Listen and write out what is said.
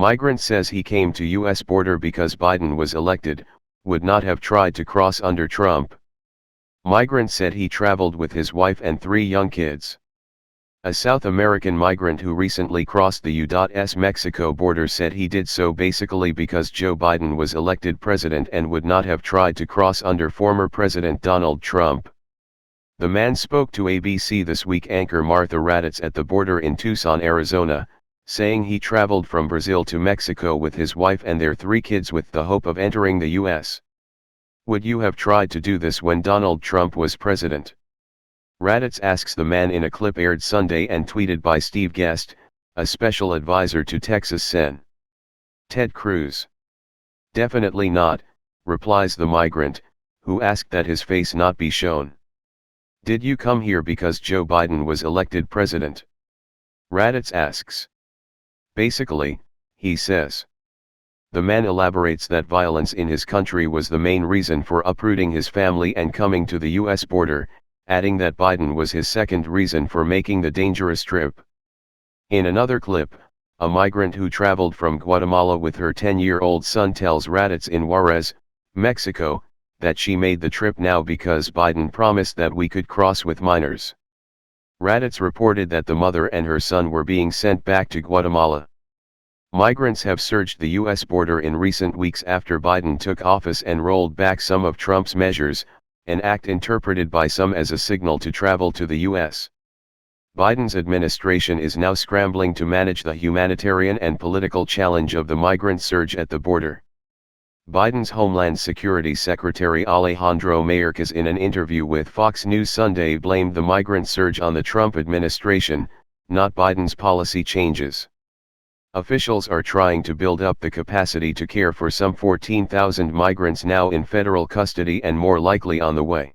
Migrant says he came to U.S. border because Biden was elected, would not have tried to cross under Trump. Migrant said he traveled with his wife and 3 young kids. A South American migrant who recently crossed the U.S. Mexico border said he did so basically because Joe Biden was elected president and would not have tried to cross under former President Donald Trump. The man spoke to ABC This Week anchor Martha Raddatz at the border in Tucson, Arizona, saying he traveled from Brazil to Mexico with his wife and their 3 kids with the hope of entering the U.S. Would you have tried to do this when Donald Trump was president? Raddatz asks the man in a clip aired Sunday and tweeted by Steve Guest, a special advisor to Texas Sen. Ted Cruz. Definitely not, replies the migrant, who asked that his face not be shown. Did you come here because Joe Biden was elected president? Raddatz asks. Basically, he says. The man elaborates that violence in his country was the main reason for uprooting his family and coming to the U.S. border, adding that Biden was his second reason for making the dangerous trip. In another clip, a migrant who traveled from Guatemala with her 10-year-old son tells Raddatz in Juarez, Mexico, that she made the trip now because Biden promised that we could cross with minors. Raddatz reported that the mother and her son were being sent back to Guatemala. Migrants have surged the U.S. border in recent weeks after Biden took office and rolled back some of Trump's measures, an act interpreted by some as a signal to travel to the U.S. Biden's administration is now scrambling to manage the humanitarian and political challenge of the migrant surge at the border. Biden's Homeland Security Secretary Alejandro Mayorkas in an interview with Fox News Sunday blamed the migrant surge on the Trump administration, not Biden's policy changes. Officials are trying to build up the capacity to care for some 14,000 migrants now in federal custody and more likely on the way.